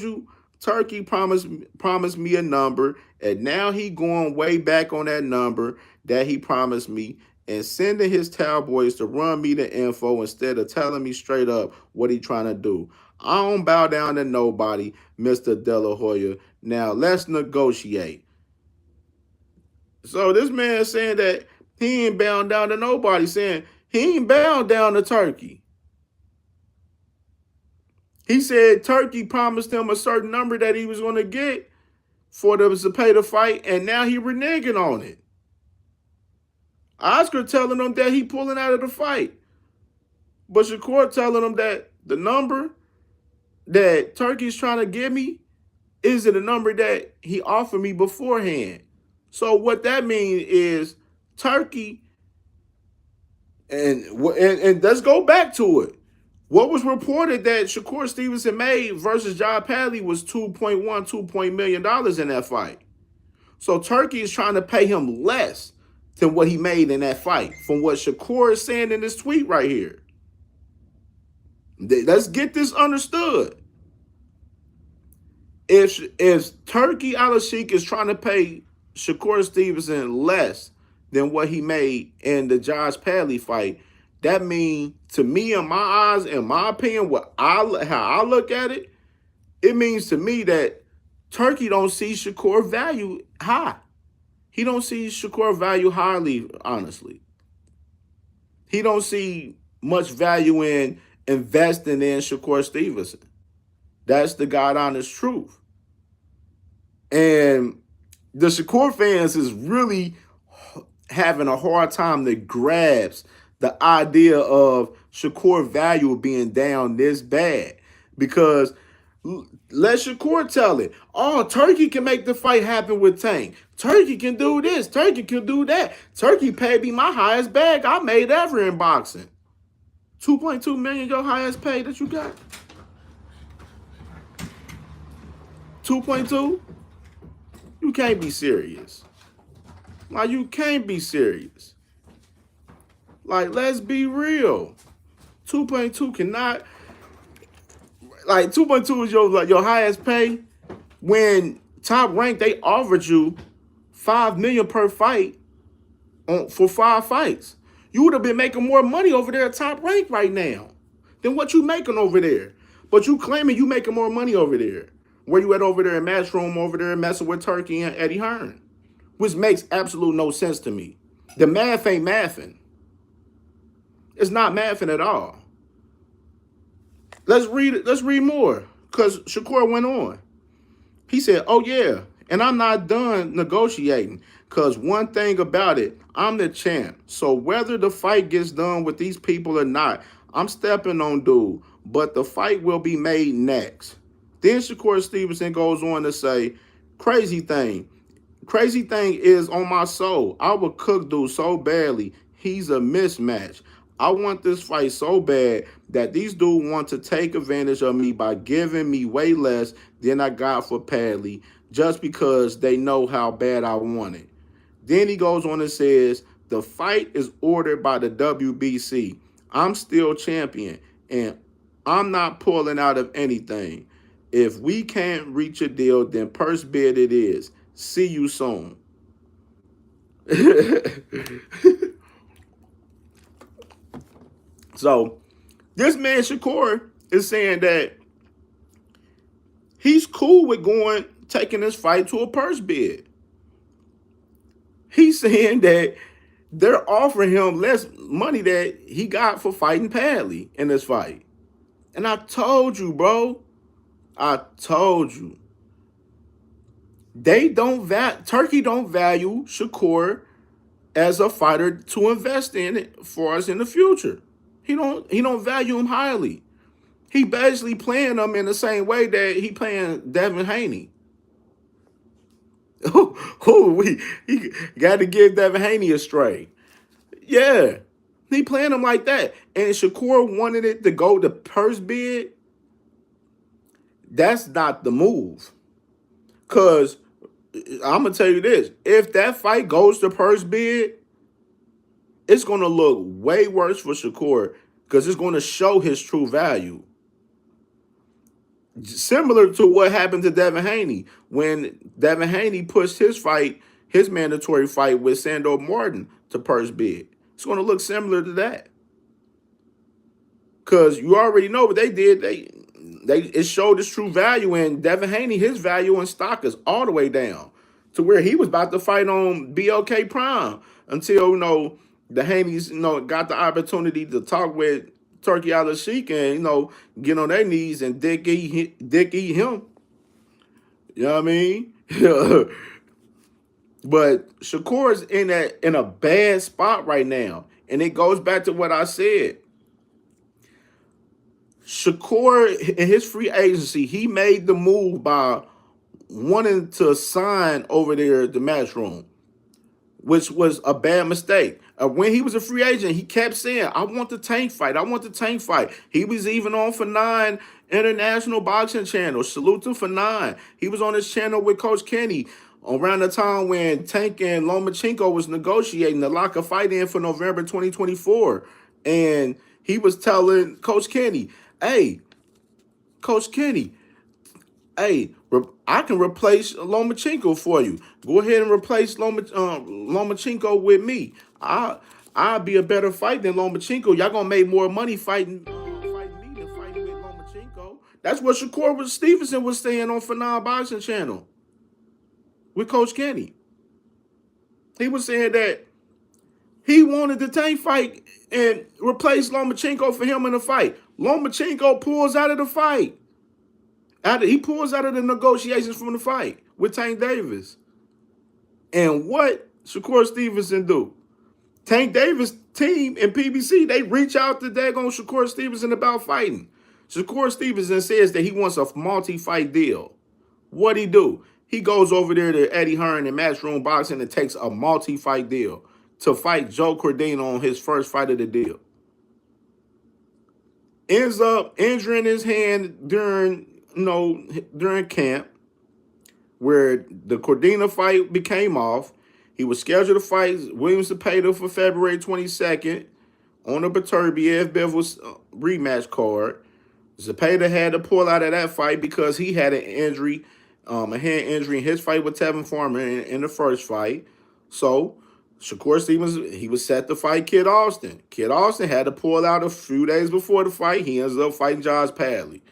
you, Turkey promised me a number, and now he going way back on that number that he promised me and sending his cowboys to run me the info instead of telling me straight up what he trying to do. I don't bow down to nobody, Mr. De La Hoya. Now let's negotiate. So this man saying that he ain't bound down to nobody, saying he ain't bound down to Turkey. He said Turkey promised him a certain number that he was going to get for the Zepada fight, and now he reneging on it. Oscar telling him that he pulling out of the fight. But Shakur telling him that the number that Turkey's trying to give me isn't a number that he offered me beforehand. So what that means is Turkey, and let's go back to it. What was reported that Shakur Stevenson made versus John Padley was $2.1, $2 million in that fight. So Turkey is trying to pay him less than what he made in that fight, from what Shakur is saying in this tweet right here. Let's get this understood. If Turkey ALALSHIKH is trying to pay Shakur Stevenson less than what he made in the Josh Padley fight, that means, to me, in my eyes, in my opinion, how I look at it, it means to me that Turkey don't see Shakur value high. He don't see Shakur value highly, honestly. He don't see much value in investing in Shakur Stevenson. That's the God honest truth. And the Shakur fans is really having a hard time to grasp the idea of Shakur value being down this bad. Because let Shakur tell it. Oh, Turkey can make the fight happen with Tank. Turkey can do this. Turkey can do that. Turkey paid me my highest bag I made ever in boxing. 2.2 million, your highest pay that you got? 2.2? You can't be serious. Like, you can't be serious. Like, let's be real. 2.2 cannot, like, 2.2 is your highest pay. When Top Rank, they offered you $5 million per fight for 5 fights. You would have been making more money over there at Top Rank right now than what you making over there. But you claiming you making more money over there. Where you at over there in Matchroom over there messing with Turkey and Eddie Hearn? Which makes absolute no sense to me. The math ain't mathing. It's not mathing at all. Let's read more. Because Shakur went on. He said, oh yeah, and I'm not done negotiating. Because one thing about it, I'm the champ. So whether the fight gets done with these people or not, I'm stepping on dude. But the fight will be made next. Then Shakur Stevenson goes on to say, crazy thing is on my soul. I would cook dude so badly. He's a mismatch. I want this fight so bad that these dudes want to take advantage of me by giving me way less than I got for Padley just because they know how bad I want it. Then he goes on and says, the fight is ordered by the WBC. I'm still champion, and I'm not pulling out of anything. If we can't reach a deal, then purse bid it is. See you soon. So this man Shakur is saying that he's cool with taking this fight to a purse bid. He's saying that they're offering him less money that he got for fighting Padley in this fight. And I told you, bro. I told you. Turkey don't value Shakur as a fighter to invest in it for us in the future. He don't value him highly. He basically playing him in the same way that he playing Devin Haney. He got to give Devin Haney a straight. Yeah, he playing him like that. And Shakur wanted it to go to purse bid. That's not the move. Because I'm going to tell you this. If that fight goes to purse bid, it's going to look way worse for Shakur because it's going to show his true value. Similar to what happened to Devin Haney when Devin Haney pushed his mandatory fight with Sandor Martin to purse bid. It's going to look similar to that. Because you already know what they did. It showed its true value, and Devin Haney, his value in stock is all the way down to where he was about to fight on BLK Prime until the Haneys got the opportunity to talk with TURKI ALALSHIKH and get on their knees and dick eat him. You know what I mean? But Shakur's in a bad spot right now, and it goes back to what I said. Shakur, in his free agency, he made the move by wanting to sign over there at the Matchroom, which was a bad mistake. When he was a free agent, he kept saying, I want the Tank fight. I want the Tank fight. He was even on for 9 International Boxing Channel. Salute to for 9. He was on his channel with Coach Kenny around the time when Tank and Lomachenko was negotiating to lock a fight in for November 2024. And he was telling Coach Kenny, hey, Coach Kenny, hey, I can replace Lomachenko for you. Go ahead and replace Lomachenko with me. I'll be a better fight than Lomachenko. Y'all gonna make more money fighting me than fighting with Lomachenko. That's what Shakur Stevenson was saying on Phenomenal Boxing Channel with Coach Kenny. He was saying that he wanted the Tank fight and replace Lomachenko for him in the fight. Lomachenko pulls out of the fight. He pulls out of the negotiations from the fight with Tank Davis. And what Shakur Stevenson do? Tank Davis team and PBC, they reach out to daggone Shakur Stevenson about fighting. Shakur Stevenson says that he wants a multi-fight deal. What'd he do? He goes over there to Eddie Hearn and Matchroom Boxing and takes a multi-fight deal to fight Joe Cordino on his first fight of the deal. Ends up injuring his hand during camp, where the Cordino fight became off. He was scheduled to fight William Zepada for February 22nd on the Beterbiev Bivol rematch card. Zepada had to pull out of that fight because he had an injury, a hand injury in his fight with Tevin Farmer in the first fight. So Shakur Stevens, he was set to fight Kid Austin. Kid Austin had to pull out a few days before the fight. He ends up fighting Josh Padley.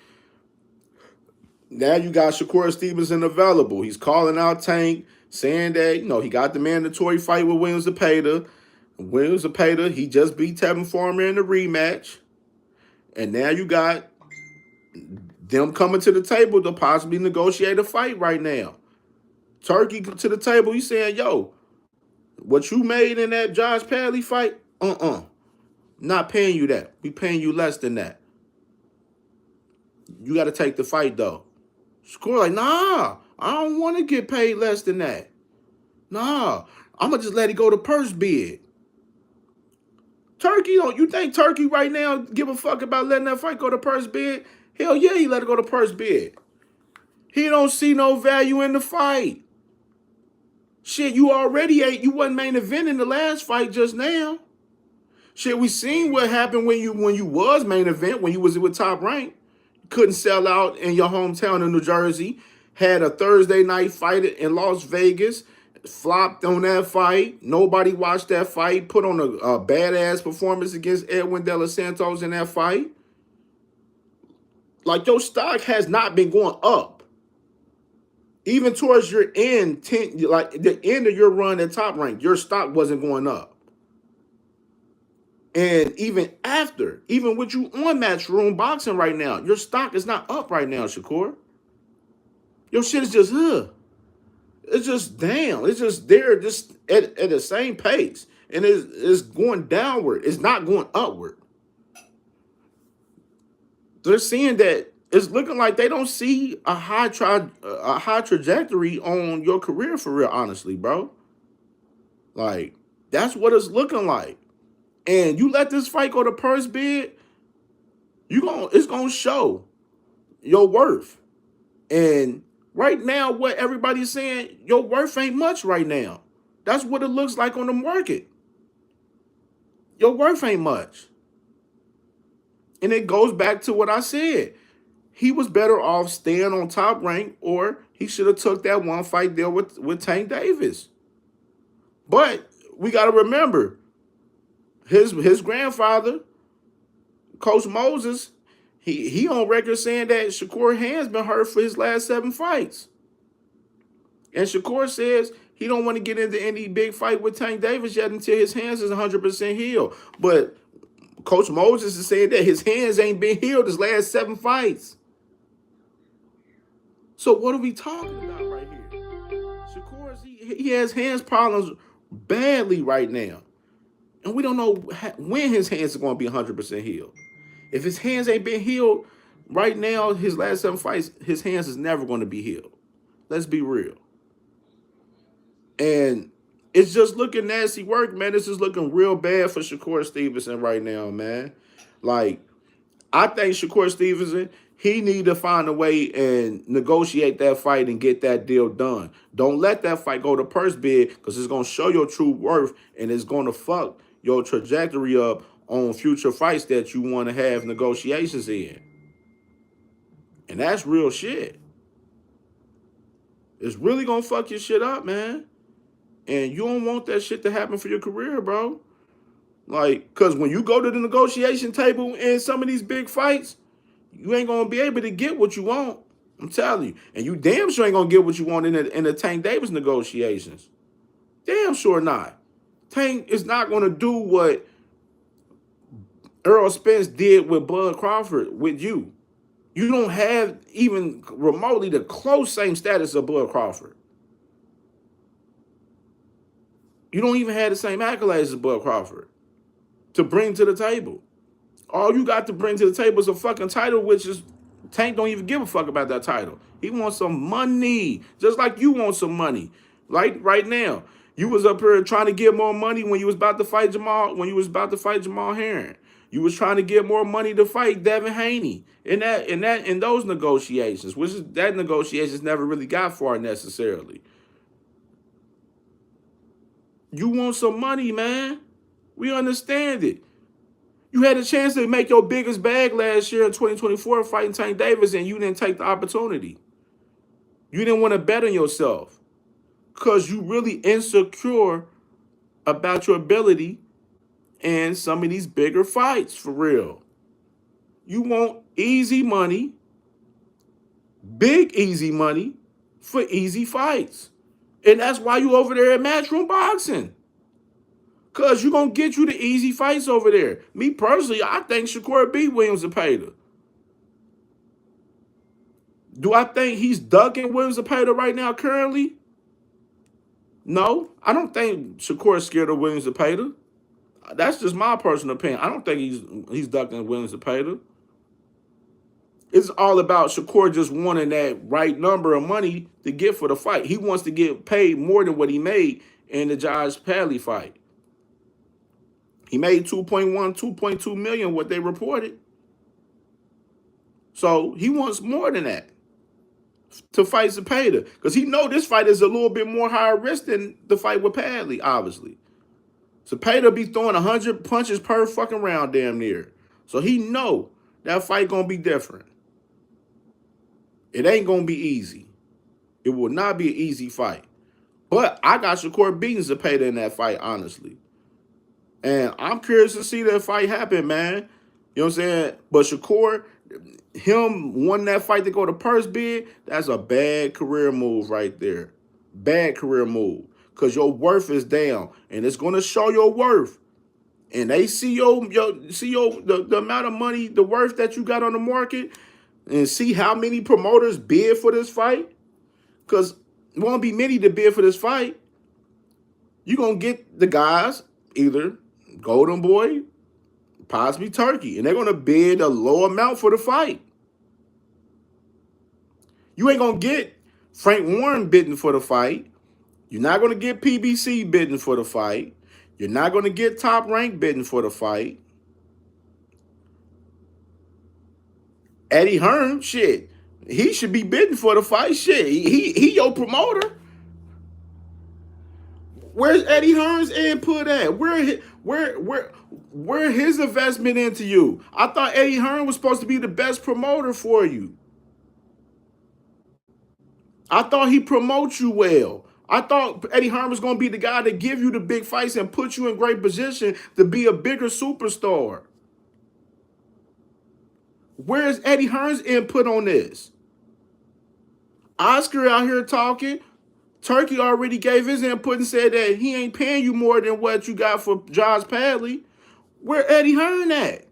Now you got Shakur Stevenson available. He's calling out Tank, saying that, he got the mandatory fight with William Zepada. William Zepada, he just beat Tevin Farmer in the rematch. And now you got them coming to the table to possibly negotiate a fight right now. TURKI to the table, he's saying, yo, what you made in that Josh Padley fight, not paying you that. We paying you less than that. You got to take the fight, though. Shakur like, nah, I don't want to get paid less than that. Nah, I'm going to just let it go to purse bid. TURKI, you think TURKI right now give a fuck about letting that fight go to purse bid? Hell yeah, he let it go to purse bid. He don't see no value in the fight. Shit, you wasn't main event in the last fight just now. Shit, we seen what happened when you was main event, when you was with Top Rank. Couldn't sell out in your hometown in New Jersey. Had a Thursday night fight in Las Vegas. Flopped on that fight. Nobody watched that fight. Put on a badass performance against Edwin De Los Santos in that fight. Like, your stock has not been going up. Even towards your end, like the end of your run at Top Rank, your stock wasn't going up. And even after, even with you on Matchroom Boxing right now, your stock is not up right now, Shakur. Your shit is just, it's just down. It's just there, just at the same pace. And it's going downward. It's not going upward. They're seeing that it's looking like they don't see a high trajectory on your career for real, honestly, bro. Like, that's what it's looking like. And you let this fight go to purse bid, it's gonna show your worth. And right now, what everybody's saying, your worth ain't much right now. That's what it looks like on the market. Your worth ain't much. And it goes back to what I said. he was better off staying on Top Rank, or he should have took that one fight deal with Tank Davis. But we got to remember, his grandfather, Coach Moses, he on record saying that Shakur hands been hurt for his last 7 fights. And Shakur says he don't want to get into any big fight with Tank Davis yet until his hands is 100% healed. But Coach Moses is saying that his hands ain't been healed his last 7 fights. So what are we talking about right here? Shakur, he has hands problems badly right now. And we don't know when his hands are going to be 100% healed. If his hands ain't been healed right now, his last 7 fights, his hands is never going to be healed. Let's be real. And it's just looking nasty work, man. This is looking real bad for Shakur Stevenson right now, man. Like, I think Shakur Stevenson, he need to find a way and negotiate that fight and get that deal done. Don't let that fight go to purse bid, because it's going to show your true worth, and it's going to fuck your trajectory up on future fights that you want to have negotiations in. And that's real shit. It's really going to fuck your shit up, man. And you don't want that shit to happen for your career, bro. Like, because when you go to the negotiation table in some of these big fights, you ain't going to be able to get what you want. I'm telling you. And you damn sure ain't going to get what you want in the Tank Davis negotiations. Damn sure not. Tank is not going to do what Errol Spence did with Bud Crawford with you. You don't have even remotely the close same status of Bud Crawford. You don't even have the same accolades as Bud Crawford to bring to the table. All you got to bring to the table is a fucking title, which is Tank don't even give a fuck about that title. He wants some money, just like you want some money. Like right now, you was up here trying to get more money when you was about to fight Jamal. When you was about to fight Jamal Herring, you was trying to get more money to fight Devin Haney in those negotiations, which is that negotiations never really got far necessarily. You want some money, man. We understand it. You had a chance to make your biggest bag last year in 2024 fighting Tank Davis, and you didn't take the opportunity. You didn't want to bet on yourself because you really insecure about your ability in some of these bigger fights, for real. You want easy money, big easy money for easy fights. And that's why you over there at Matchroom Boxing. Because you're going to get you the easy fights over there. Me personally, I think Shakur beat Williams Zepada. Do I think he's ducking Williams Zepada right now currently? No. I don't think Shakur is scared of Williams Zepada. That's just my personal opinion. I don't think he's ducking Williams Zepada. It's all about Shakur just wanting that right number of money to get for the fight. He wants to get paid more than what he made in the Josh Padley fight. He made 2.1, 2.2 million, what they reported. So he wants more than that to fight Zepada, because he know this fight is a little bit more higher risk than the fight with Padley, obviously. Zepada be throwing 100 punches per fucking round damn near. So he know that fight going to be different. It ain't going to be easy. It will not be an easy fight. But I got Shakur beating Zepada in that fight, honestly. And I'm curious to see that fight happen, man. You know what I'm saying? But Shakur, him wanting that fight to go to purse bid, that's a bad career move right there. Bad career move. Because your worth is down. And it's going to show your worth. And they see the amount of money, the worth that you got on the market, and see how many promoters bid for this fight. Because there won't be many to bid for this fight. You're going to get the guys, either Golden Boy, possibly Turkey, and they're going to bid a low amount for the fight. You ain't going to get Frank Warren bidding for the fight. You're not going to get PBC bidding for the fight. You're not going to get Top Rank bidding for the fight. Eddie Hearn, shit, he should be bidding for the fight. Shit, he your promoter. Where's Eddie Hearn's input at? Where his investment into you? I thought Eddie Hearn was supposed to be the best promoter for you. I thought he promotes you well. I thought Eddie Hearn was going to be the guy to give you the big fights and put you in great position to be a bigger superstar. Where's Eddie Hearn's input on this? Oscar out here talking. Turkey already gave his input and said that he ain't paying you more than what you got for Josh Padley. Where Eddie Hearn at?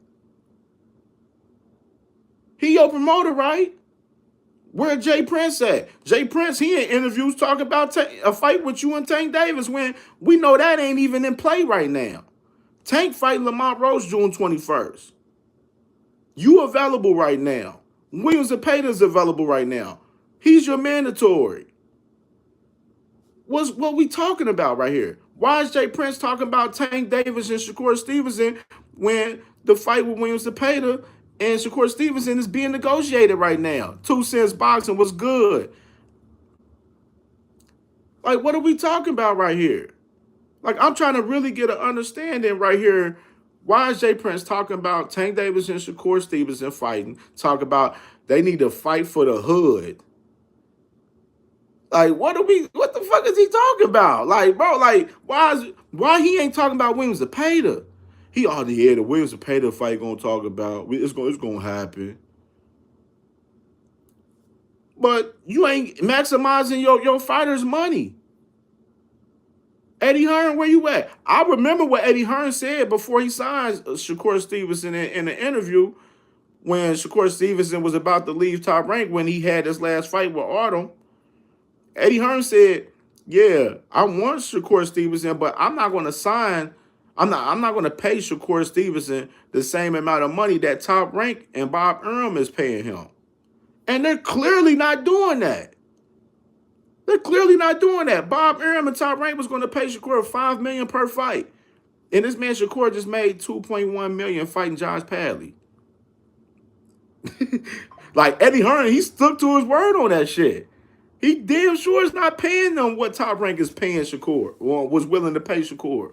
He your promoter, right? Where Jay Prince at? Jay Prince, he in interviews talking about a fight with you and Tank Davis when we know that ain't even in play right now. Tank fight Lamont Rose June 21st. You available right now. Williams Zepada available right now. He's your mandatory. What we talking about right here? Why is Jay Prince talking about Tank Davis and Shakur Stevenson when the fight with Williams Zepada and Shakur Stevenson is being negotiated right now? 2 Cents Boxing was good. Like, what are we talking about right here? Like, I'm trying to really get an understanding right here. Why is Jay Prince talking about Tank Davis and Shakur Stevenson fighting? Talk about they need to fight for the hood. Like, what the fuck is he talking about? Like, bro, like, why he ain't talking about Williams Zepada? He already had the Williams Zepada fight gonna talk about. It's gonna happen. But you ain't maximizing your fighter's money. Eddie Hearn, where you at? I remember what Eddie Hearn said before he signed Shakur Stevenson in an interview when Shakur Stevenson was about to leave Top Rank when he had his last fight with Artem. Eddie Hearn said, yeah, I want Shakur Stevenson, but I'm not going to sign. I'm not going to pay Shakur Stevenson the same amount of money that Top Rank and Bob Arum is paying him. And they're clearly not doing that. They're clearly not doing that. Bob Arum and Top Rank was going to pay Shakur $5 million per fight. And this man Shakur just made $2.1 million fighting Josh Padley. Like Eddie Hearn, he stuck to his word on that shit. He damn sure is not paying them what Top Rank is paying Shakur or was willing to pay Shakur.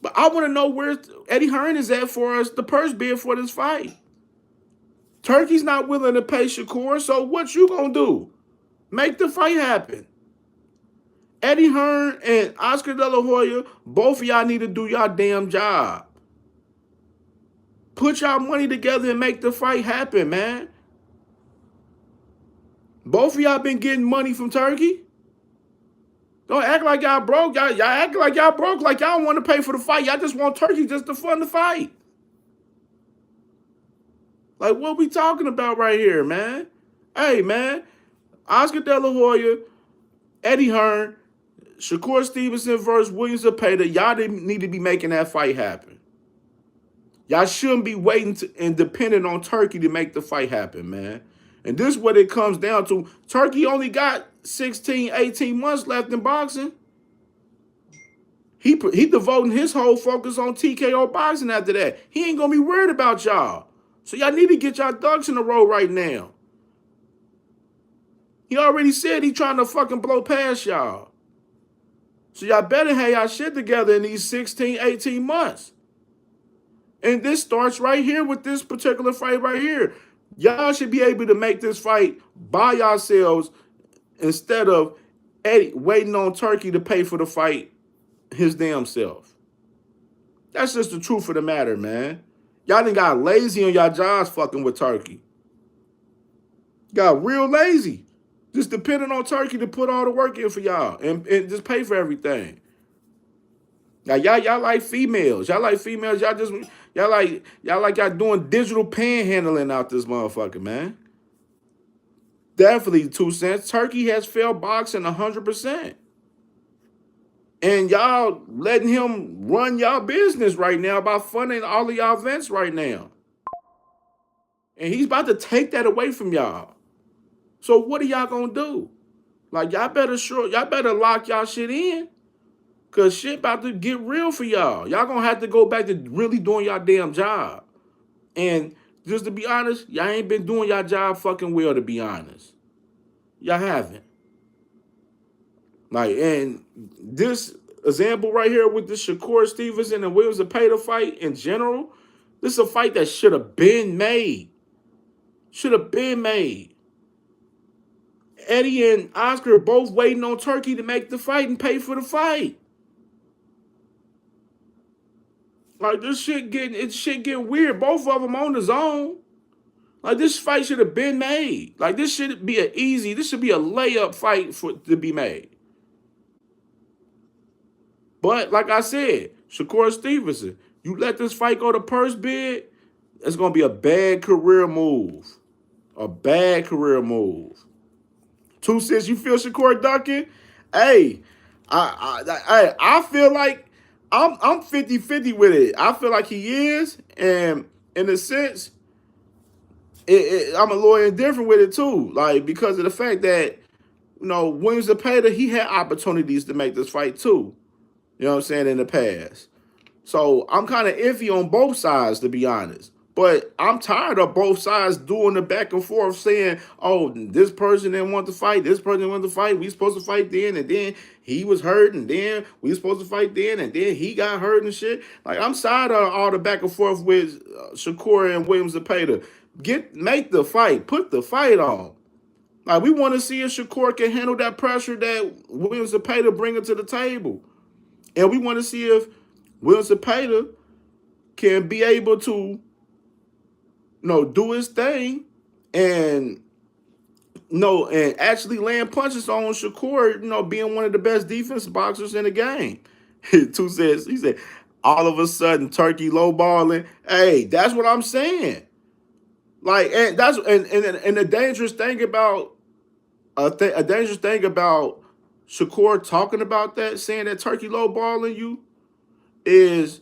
But I want to know where Eddie Hearn is at for us, the purse bid for this fight. Turkey's not willing to pay Shakur, so what you gonna do? Make the fight happen. Eddie Hearn and Oscar De La Hoya, both of y'all need to do y'all damn job. Put y'all money together and make the fight happen, man. Both of y'all been getting money from Turkey. Don't act like y'all broke. Y'all act like y'all broke, like y'all don't want to pay for the fight. Y'all just want Turkey just to fund the fight. Like, what we talking about right here, man? Hey, man. Oscar De La Hoya, Eddie Hearn, Shakur Stevenson versus Williams Zepada. Y'all need to be making that fight happen. Y'all shouldn't be waiting and depending on Turkey to make the fight happen, man. And this is what it comes down to. Turkey only got 16, 18 months left in boxing. He devoting his whole focus on TKO boxing after that. He ain't going to be worried about y'all. So y'all need to get y'all ducks in a row right now. He already said he trying to fucking blow past y'all. So y'all better have y'all shit together in these 16, 18 months. And this starts right here with this particular fight right here. Y'all should be able to make this fight by yourselves instead of Eddie waiting on Turkey to pay for the fight his damn self. That's just the truth of the matter, man. Y'all done got lazy on y'all jobs fucking with Turkey. Got real lazy. Just depending on Turkey to put all the work in for y'all and just pay for everything. Now y'all like females. Y'all like females. Y'all like y'all doing digital panhandling out this motherfucker, man. Definitely 2 cents. Turkey has failed boxing 100%. And y'all letting him run y'all business right now by funding all of y'all events right now. And he's about to take that away from y'all. So what are y'all gonna do? Like y'all better lock y'all shit in. Cause shit about to get real for y'all. Y'all gonna have to go back to really doing y'all damn job. And just to be honest, y'all ain't been doing y'all job fucking well, to be honest. Y'all haven't. Like, and this example right here with the Shakur Stevenson and Williams Zepada fight in general, this is a fight that should have been made. Should have been made. Eddie and Oscar are both waiting on Turkey to make the fight and pay for the fight. Like this shit getting weird. Both of them on the zone. Like this fight should have been made. Like this should be this should be a layup fight to be made. But like I said, Shakur Stevenson, you let this fight go to purse bid, it's gonna be a bad career move. A bad career move. 2 cents, you feel Shakur ducking? Hey, I feel like I'm 50-50 with it. I feel like he is, and in a sense, I'm a little indifferent with it too. Like because of the fact that Williams Zepada, he had opportunities to make this fight too. You know what I'm saying, in the past. So I'm kind of iffy on both sides, to be honest. But I'm tired of both sides doing the back and forth saying, oh, this person didn't want to fight, this person didn't want to fight, we supposed to fight then, and then he was hurt, and then we supposed to fight then, and then he got hurt and shit. Like, I'm tired of all the back and forth with Shakur and Williams Zepada. Make the fight. Put the fight on. Like, we want to see if Shakur can handle that pressure that Williams Zepada bringing to the table. And we want to see if Williams Zepada can be able to, do his thing and, and actually land punches on Shakur, being one of the best defense boxers in the game. He said, all of a sudden, Turkey lowballing. Hey, that's what I'm saying. Like, and that's and the dangerous thing about Shakur talking about that, saying that Turkey lowballing you, is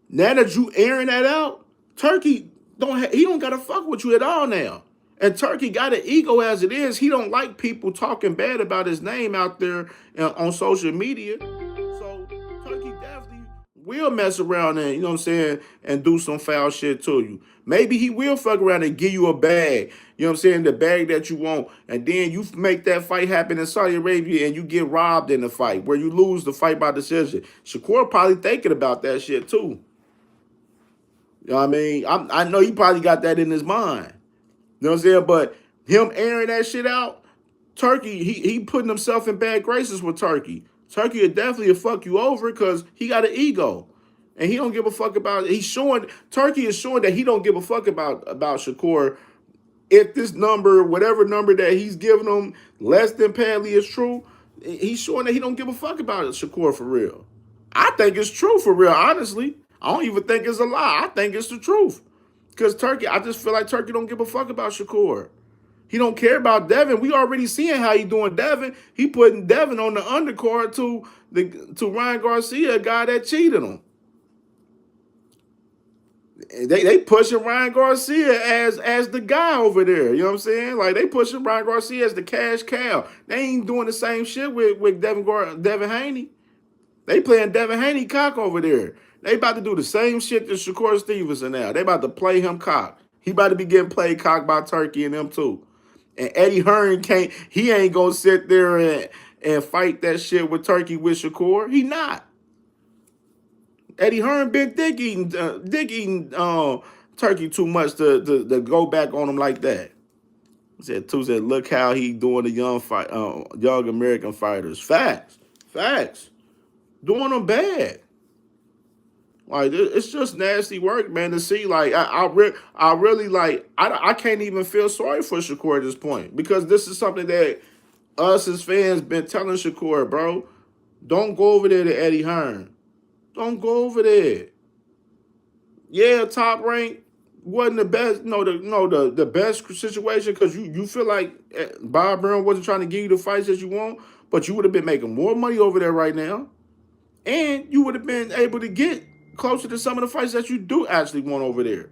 now that you airing that out, Turkey don't gotta fuck with you at all now. And Turkey got an ego as it is. He don't like people talking bad about his name out there on social media. So Turkey definitely will mess around and, and do some foul shit to you. Maybe he will fuck around and give you a bag, the bag that you want. And then you make that fight happen in Saudi Arabia and you get robbed in the fight where you lose the fight by decision. Shakur probably thinking about that shit too. You know what I mean? I know he probably got that in his mind. You know what I'm saying? But him airing that shit out, Turkey, he putting himself in bad graces with Turkey. Turkey will definitely fuck you over because he got an ego. And he don't give a fuck about it. Turkey is showing that he don't give a fuck about Shakur. If this number, whatever number that he's giving him, less than Padley is true, he's showing that he don't give a fuck about Shakur for real. I think it's true for real, honestly. I don't even think it's a lie. I think it's the truth. Because I just feel like Turkey don't give a fuck about Shakur. He don't care about Devin. We already seeing how he doing Devin. He putting Devin on the undercard to Ryan Garcia, a guy that cheated him. They pushing Ryan Garcia as the guy over there. You know what I'm saying? Like, they pushing Ryan Garcia as the cash cow. They ain't doing the same shit with Devin Haney. They playing Devin Haney cock over there. They about to do the same shit to Shakur Stevenson now. They about to play him cock. He about to be getting played cock by Turkey and them too. And Eddie Hearn he ain't gonna sit there and fight that shit with Turkey with Shakur. He not. Eddie Hearn been dick eating Turkey too much to go back on him like that. He said, look how he doing the young American fighters. Facts. Doing them bad. Like, it's just nasty work, man, to see. Like, I really, like, I can't even feel sorry for Shakur at this point, because this is something that us as fans been telling Shakur, bro. Don't go over there to Eddie Hearn. Don't go over there. Yeah, Top Rank wasn't the best, the best situation, because you feel like Bob Brown wasn't trying to give you the fights that you want, but you would have been making more money over there right now, and you would have been able to get closer to some of the fights that you do actually want over there.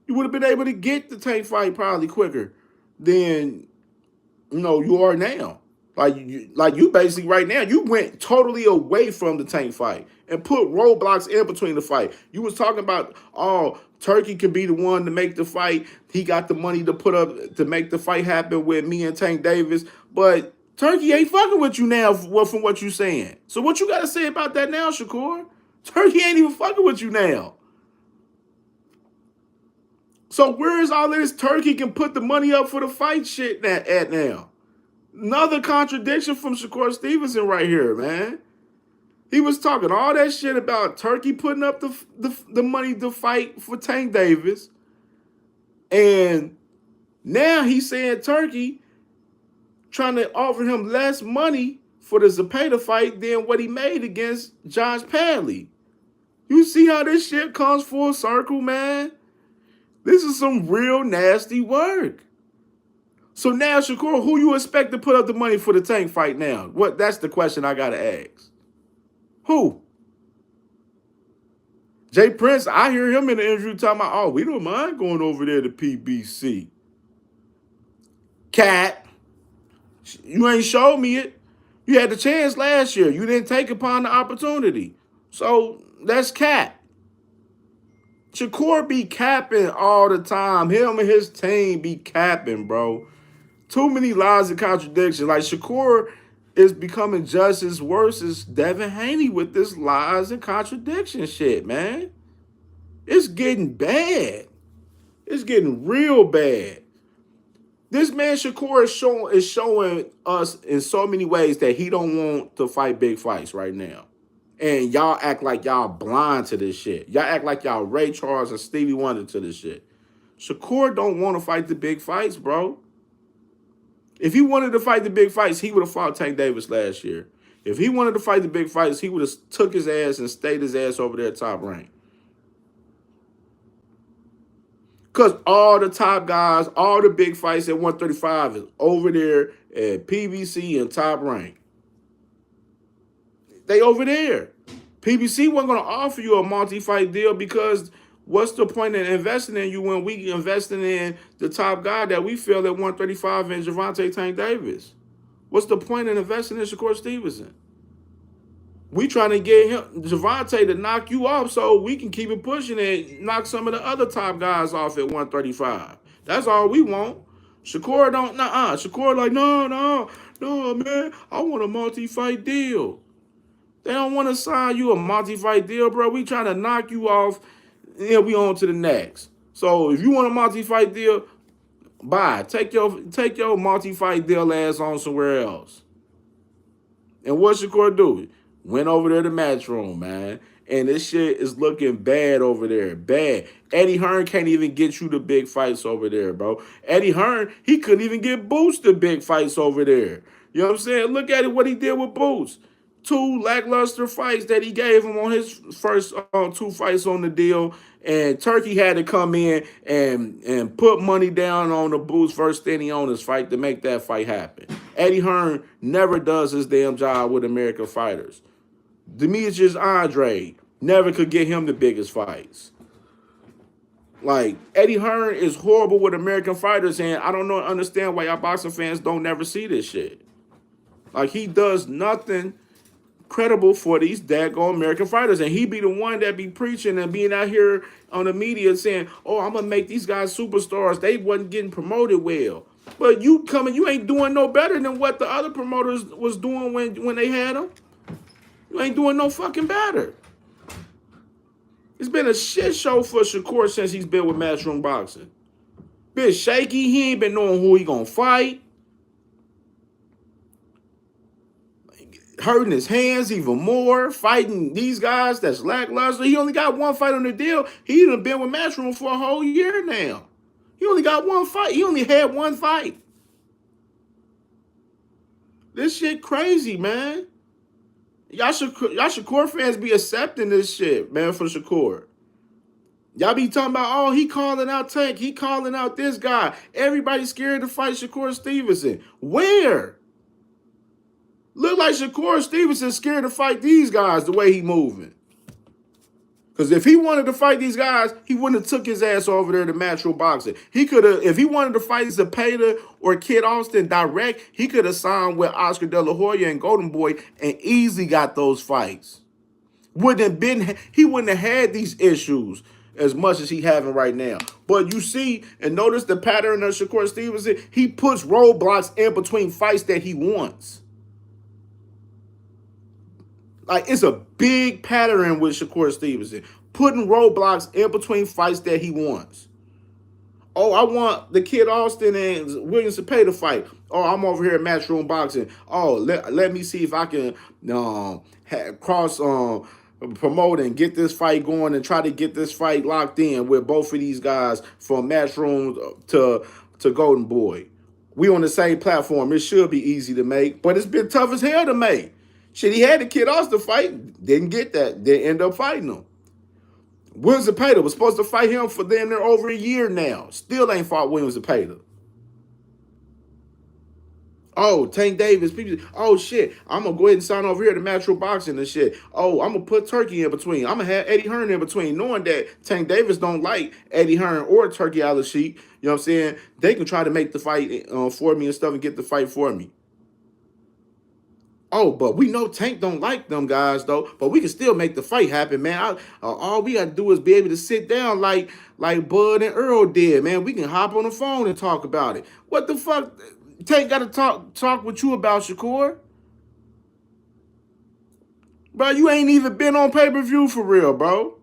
You would have been able to get the Tank fight probably quicker than you are now. Like you basically right now, you went totally away from the Tank fight and put roadblocks in between the fight. You was talking about, oh, Turkey can be the one to make the fight. He got the money to put up to make the fight happen with me and Tank Davis, but Turkey ain't fucking with you now from what you saying. So what you got to say about that now, Shakur? Turkey ain't even fucking with you now. So where is all this Turkey can put the money up for the fight shit at now? Another contradiction from Shakur Stevenson right here, man. He was talking all that shit about Turkey putting up the money to fight for Tank Davis. And now he's saying Turkey trying to offer him less money for the Zepada fight than what he made against Josh Padley. You see how this shit comes full circle, man? This is some real nasty work. So now, Shakur, who you expect to put up the money for the Tank fight now? That's the question I gotta ask. Who? Jay Prince, I hear him in the interview talking about, oh, we don't mind going over there to PBC. Cat, you ain't showed me it. You had the chance last year. You didn't take upon the opportunity. So that's cat. Shakur be capping all the time. Him and his team be capping, bro. Too many lies and contradictions. Like, Shakur is becoming just as worse as Devin Haney with this lies and contradiction shit, man. It's getting bad. It's getting real bad. This man Shakur is showing us in so many ways that he don't want to fight big fights right now. And y'all act like y'all blind to this shit. Y'all act like y'all Ray Charles and Stevie Wonder to this shit. Shakur don't want to fight the big fights, bro. If he wanted to fight the big fights, he would have fought Tank Davis last year. If he wanted to fight the big fights, he would have took his ass and stayed his ass over there at Top Rank. Because all the top guys, all the big fights at 135 is over there at PBC and Top Rank. They over there. PBC wasn't going to offer you a multi-fight deal because what's the point in investing in you when we investing in the top guy that we feel at 135 in Gervonta Tank Davis? What's the point in investing in Shakur Stevenson? We trying to get him, Gervonta, to knock you off so we can keep it pushing and knock some of the other top guys off at 135. That's all we want. Shakur don't, Shakur like, no, man, I want a multi-fight deal. They don't want to sign you a multi-fight deal, bro. We trying to knock you off. Yeah, we on to the next. So if you want a multi-fight deal, bye. Take your multi-fight deal ass on somewhere else. And what Shakur do? Went over there to Matchroom, man. And this shit is looking bad over there. Bad. Eddie Hearn can't even get you the big fights over there, bro. Eddie Hearn, he couldn't even get Boots the big fights over there. You know what I'm saying? Look at it, what he did with Boots. 2 lackluster fights that he gave him on his first 2 fights on the deal. And Turkey had to come in and put money down on the Boots first standing on his fight to make that fight happen. Eddie Hearn never does his damn job with American fighters. Demetrius Andre never could get him the biggest fights. Like, Eddie Hearn is horrible with American fighters, and I don't understand why y'all boxing fans don't never see this shit. Like, he does nothing credible for these daggone American fighters, and he be the one that be preaching and being out here on the media saying, oh, I'm gonna make these guys superstars. They wasn't getting promoted well. But you ain't doing no better than what the other promoters was doing when they had them. You ain't doing no fucking better. It's been a shit show for Shakur since he's been with Matchroom Boxing. Been shaky. He ain't been knowing who he gonna fight. Hurting his hands even more. Fighting these guys that's lackluster. He only got 1 fight on the deal. He done been with Matchroom for a whole year now. He only got 1 fight. He only had 1 fight. This shit crazy, man. Y'all Shakur fans be accepting this shit, man, for Shakur. Y'all be talking about, oh, he calling out Tank. He calling out this guy. Everybody's scared to fight Shakur Stevenson. Where? Look like Shakur Stevenson's scared to fight these guys the way he moving. Because if he wanted to fight these guys, he wouldn't have took his ass over there to Matchroom Boxing. He could have, if he wanted to fight Zepada or Kid Austin direct, he could have signed with Oscar De La Hoya and Golden Boy and easily got those fights. He wouldn't have had these issues as much as he having right now. But you see, and notice the pattern of Shakur Stevenson, he puts roadblocks in between fights that he wants. Like, it's a big pattern with Shakur Stevenson, putting roadblocks in between fights that he wants. Oh, I want the Kid Austin and William Zepada fight. Oh, I'm over here at Matchroom Boxing. Oh, let me see if I can cross promote and get this fight going and try to get this fight locked in with both of these guys from Matchroom to Golden Boy. We on the same platform. It should be easy to make, but it's been tough as hell to make. Shit, he had the Kid Austin fight, didn't get that, didn't end up fighting him. William Zepada was supposed to fight him for damn near over a year now. Still ain't fought William Zepada. Oh, Tank Davis. People, oh, shit. I'm going to go ahead and sign over here to Natural Boxing and shit. Oh, I'm going to put TURKI in between. I'm going to have Eddie Hearn in between, knowing that Tank Davis don't like Eddie Hearn or TURKI ALALSHIKH. You know what I'm saying? They can try to make the fight for me and stuff and get the fight for me. Oh, but we know Tank don't like them guys though. But we can still make the fight happen, man. All we gotta do is be able to sit down like Bud and Earl did, man. We can hop on the phone and talk about it. What the fuck? Tank got to talk with you about, Shakur? Bro, you ain't even been on pay-per-view for real, bro.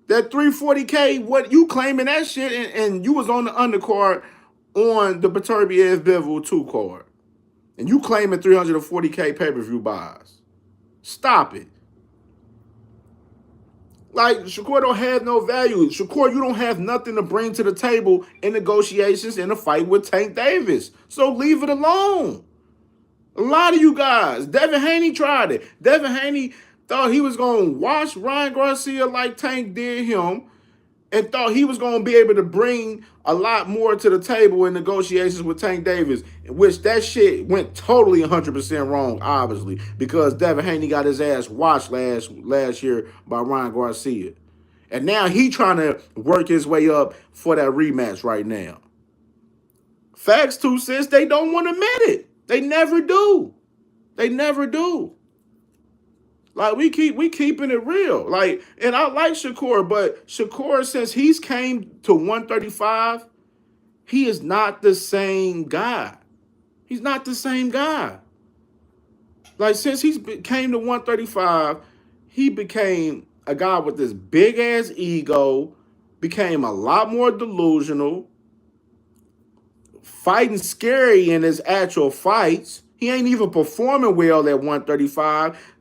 That 340K, what you claiming that shit, and you was on the undercard on the Beterbiev Bivol 2 card. And you claiming 340K pay-per-view buys. Stop it. Like, Shakur don't have no value. Shakur, you don't have nothing to bring to the table in negotiations in a fight with Tank Davis. So leave it alone. A lot of you guys. Devin Haney tried it. Devin Haney thought he was going to wash Ryan Garcia like Tank did him, and thought he was going to be able to bring a lot more to the table in negotiations with Tank Davis, which that shit went totally 100% wrong, obviously, because Devin Haney got his ass washed last year by Ryan Garcia. And now he trying to work his way up for that rematch right now. Facts 2 cents, they don't want to admit it. They never do. They never do. Like, we keeping it real. Like, and I like Shakur, but Shakur, since he's came to 135, he is not the same guy. He's not the same guy. Like, since he came to 135, he became a guy with this big-ass ego, became a lot more delusional, fighting scary in his actual fights. He ain't even performing well at 135.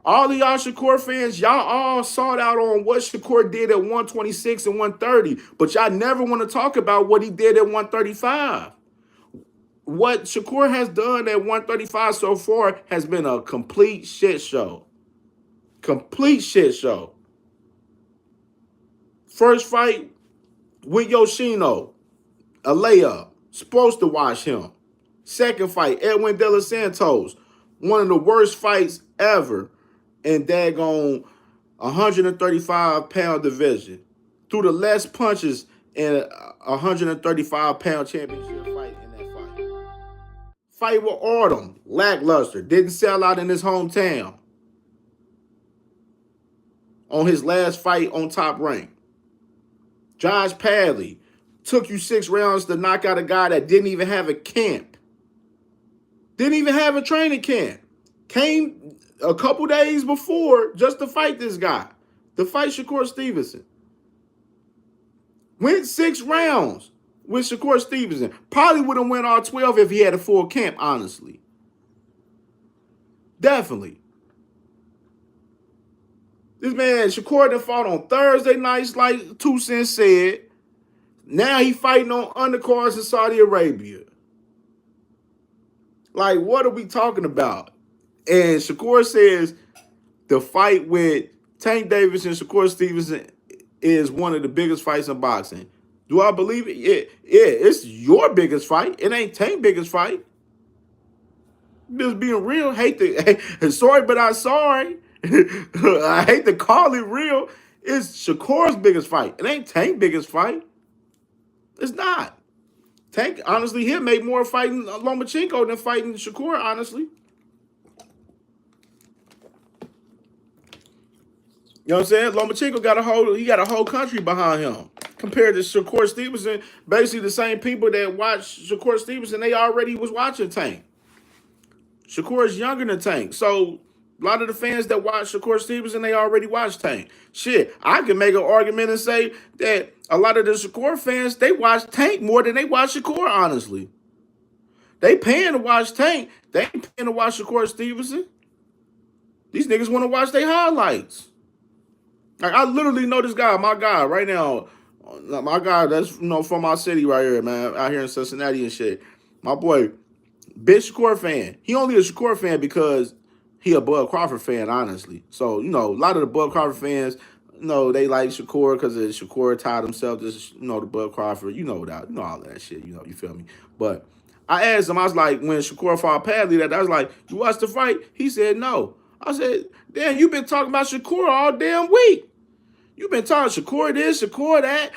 All of y'all Shakur fans, y'all all sought out on what Shakur did at 126 and 130, but y'all never want to talk about what he did at 135. What Shakur has done at 135 so far has been a complete shit show. Complete shit show. First fight with Yoshino, a layup. Supposed to watch him. Second fight, Edwin De Los Santos, one of the worst fights ever in daggone 135-pound division. Threw the less punches in a 135-pound championship fight in that fight. Fight with Autumn, lackluster, didn't sell out in his hometown. On his last fight on Top Rank. Josh Padley, took you 6 rounds to knock out a guy that didn't even have a camp. Didn't even have a training camp. Came a couple days before just to fight this guy. To fight Shakur Stevenson. Went 6 rounds with Shakur Stevenson. Probably would have went all 12 if he had a full camp, honestly. Definitely. This man, Shakur, that fought on Thursday nights, like 2 Cents said. Now he fighting on undercards in Saudi Arabia. Like, what are we talking about? And Shakur says the fight with Tank Davis and Shakur Stevenson is one of the biggest fights in boxing. Do I believe it? Yeah, it's your biggest fight. It ain't Tank's biggest fight. Just being real. Sorry, but I'm sorry. I hate to call it real. It's Shakur's biggest fight. It ain't Tank's biggest fight. It's not. Tank, honestly, he'll make more fighting Lomachenko than fighting Shakur, honestly. You know what I'm saying? Lomachenko got a whole country behind him. Compared to Shakur Stevenson, basically the same people that watch Shakur Stevenson, they already was watching Tank. Shakur is younger than Tank. So A lot of the fans that watch Shakur Stevenson, they already watch Tank. Shit, I can make an argument and say that a lot of the Shakur fans, they watch Tank more than they watch Shakur, honestly. They paying to watch Tank. They ain't paying to watch Shakur Stevenson. These niggas want to watch their highlights. Like, I literally know this guy, my guy, right now. My guy that's, from my city right here, man, out here in Cincinnati and shit. My boy, big Shakur fan. He only a Shakur fan because he a Bud Crawford fan, honestly. So, a lot of the Bud Crawford fans, they like Shakur because Shakur tied himself to, the Bud Crawford. You know that. You know all that shit. You feel me? But I asked him, I was like, when Shakur fought Padley, I was like, you watched the fight? He said, no. I said, damn, you been talking about Shakur all damn week. You've been talking Shakur this, Shakur that,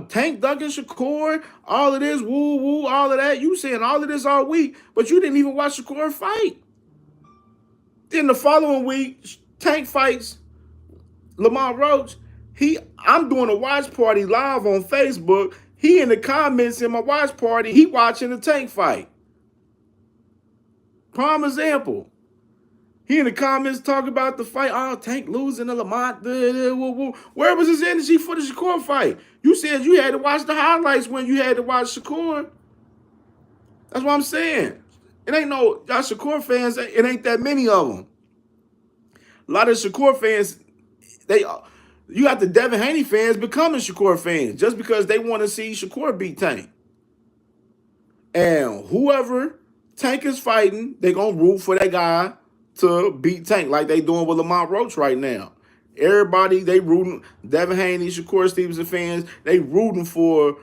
Tank Duncan Shakur, all of this, woo, all of that. You saying all of this all week, but you didn't even watch Shakur fight. Then the following week, Tank fights Lamont Roach. I'm doing a watch party live on Facebook. He in the comments in my watch party, he watching the Tank fight. Prime example. He in the comments talking about the fight. Oh, Tank losing to Lamont. Where was his energy for the Shakur fight? You said you had to watch the highlights when you had to watch Shakur. That's what I'm saying. It ain't y'all Shakur fans, it ain't that many of them. A lot of Shakur fans, you got the Devin Haney fans becoming Shakur fans just because they want to see Shakur beat Tank. And whoever Tank is fighting, they going to root for that guy to beat Tank like they doing with Lamont Roach right now. Everybody, they rooting, Devin Haney, Shakur Stevenson fans, they rooting for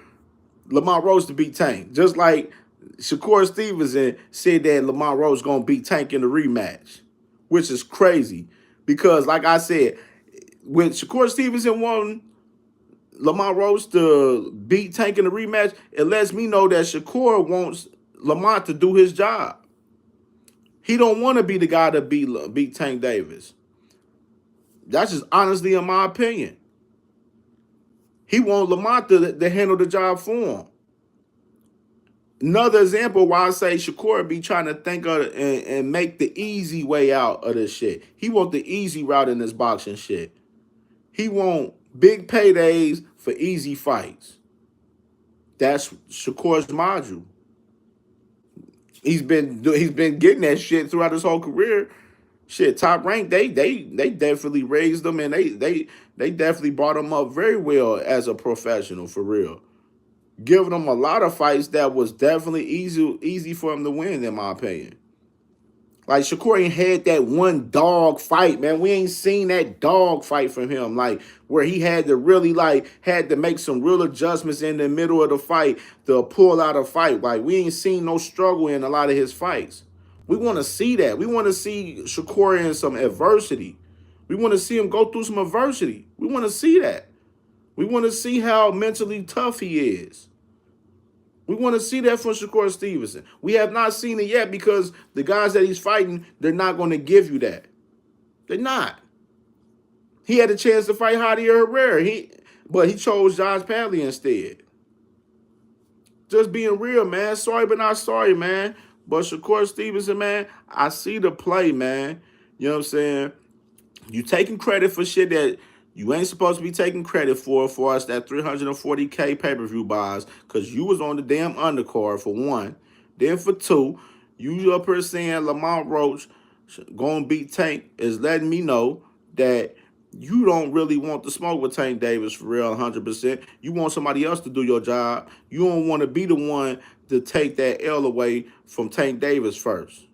Lamont Roach to beat Tank. Just like Shakur Stevenson said that Lamont Roach going to beat Tank in the rematch, which is crazy. Because like I said, when Shakur Stevenson won Lamont Roach to beat Tank in the rematch, it lets me know that Shakur wants Lamont to do his job. He don't want to be the guy to beat Tank Davis. That's just honestly in my opinion. He wants Lamont to handle the job for him. Another example why I say Shakur be trying to think of and make the easy way out of this shit. He want the easy route in this boxing shit. He want big paydays for easy fights. That's Shakur's module. He's been getting that shit throughout his whole career. Shit, Top Rank, they definitely raised him and they definitely brought him up very well as a professional for real. Giving him a lot of fights that was definitely easy for him to win, in my opinion. Like, Shakur ain't had that one dog fight, man. We ain't seen that dog fight from him, like, where he had to really, had to make some real adjustments in the middle of the fight to pull out a fight. Like, we ain't seen no struggle in a lot of his fights. We want to see that. We want to see Shakur in some adversity. We want to see him go through some adversity. We want to see that. We want to see how mentally tough he is. We want to see that from Shakur Stevenson. We have not seen it yet because the guys that he's fighting, they're not going to give you that. They're not. He had a chance to fight Javier Herrera, but he chose Josh Padley instead. Just being real, man. Sorry, but not sorry, man. But Shakur Stevenson, man, I see the play, man. You know what I'm saying? You taking credit for shit that you ain't supposed to be taking credit for us, that 340K pay-per-view buys, because you was on the damn undercard, for one. Then for two, you up here saying Lamont Roach going to beat Tank is letting me know that you don't really want to smoke with Tank Davis for real 100%. You want somebody else to do your job. You don't want to be the one to take that L away from Tank Davis first.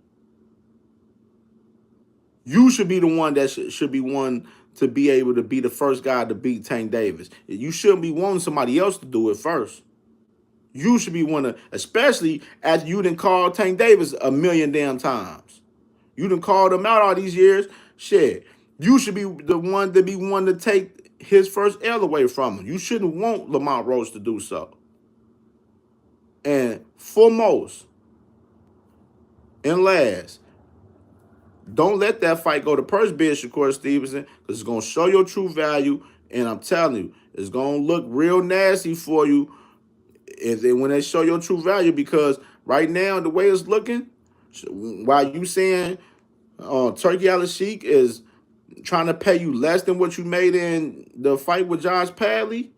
You should be the one that should be one to be able to be the first guy to beat Tank Davis. You shouldn't be wanting somebody else to do it first. You should be one to, especially after you done called Tank Davis a million damn times. You done called him out all these years. Shit, you should be the one to take his first L away from him. You shouldn't want Lamont Roach to do so. And foremost, and last, don't let that fight go to purse bid, Shakur Stevenson, because it's going to show your true value, and I'm telling you, it's going to look real nasty for you when they show your true value, because right now, the way it's looking, while you saying Turkey ALALSHIKH is trying to pay you less than what you made in the fight with Josh Padley.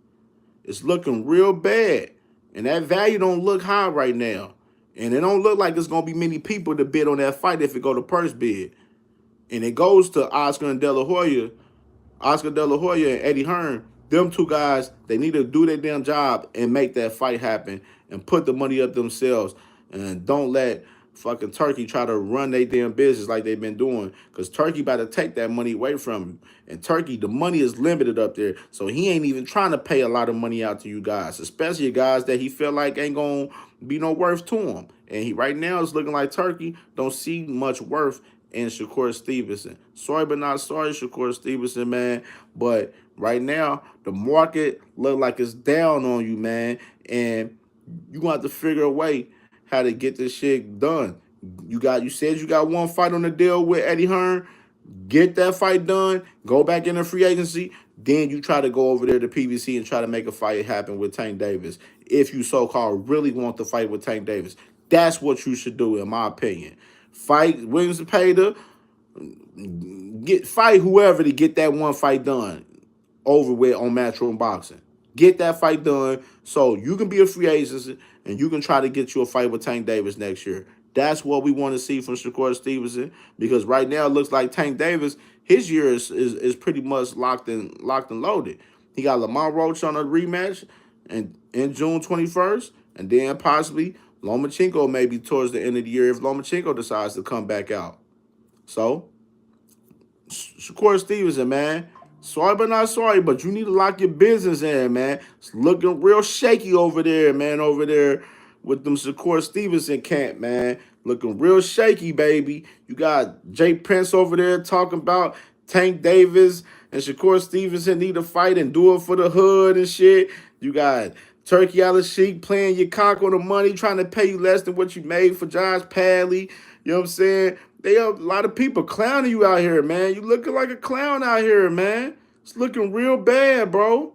It's looking real bad. And that value don't look high right now. And it don't look like there's going to be many people to bid on that fight if it go to purse bid. And it goes to Oscar and De La Hoya, Oscar De La Hoya and Eddie Hearn. Them two guys, they need to do their damn job and make that fight happen and put the money up themselves. And don't let fucking Turkey try to run their damn business like they've been doing. Because Turkey about to take that money away from him. And Turkey, the money is limited up there. So he ain't even trying to pay a lot of money out to you guys. Especially guys that he feel like ain't going to be no worth to him. And he right now is looking like Turkey don't see much worth in Shakur Stevenson. Sorry but not sorry, Shakur Stevenson, man. But right now, the market look like it's down on you, man. And you gonna have to figure a way how to get this shit done. You said you got one fight on the deal with Eddie Hearn. Get that fight done. Go back in the free agency. Then you try to go over there to PBC and try to make a fight happen with Tank Davis. If you so-called really want to fight with Tank Davis. That's what you should do, in my opinion. Fight Williams Zepada. Fight whoever to get that one fight done over with on Matchroom Boxing. Get that fight done so you can be a free agent and you can try to get you a fight with Tank Davis next year. That's what we want to see from Shakur Stevenson, because right now it looks like Tank Davis, his year is pretty much locked and loaded. He got Lamont Roach on a rematch in June 21st, and then possibly Lomachenko maybe towards the end of the year if Lomachenko decides to come back out. So, Shakur Stevenson, man, sorry but not sorry, but you need to lock your business in, man. It's looking real shaky over there, man, over there with them Shakur Stevenson camp, man. Looking real shaky, baby. You got Jay Prince over there talking about Tank Davis and Shakur Stevenson need to fight and do it for the hood and shit. You got Turkey ALALSHIKH playing your cock on the money, trying to pay you less than what you made for Josh Padley. You know what I'm saying? They have a lot of people clowning you out here, man. You looking like a clown out here, man. It's looking real bad, bro.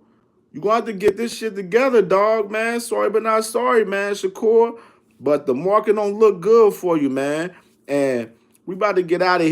You gonna have to get this shit together, dog, man. Sorry but not sorry, man, Shakur. But the market don't look good for you, man. And we about to get out of here.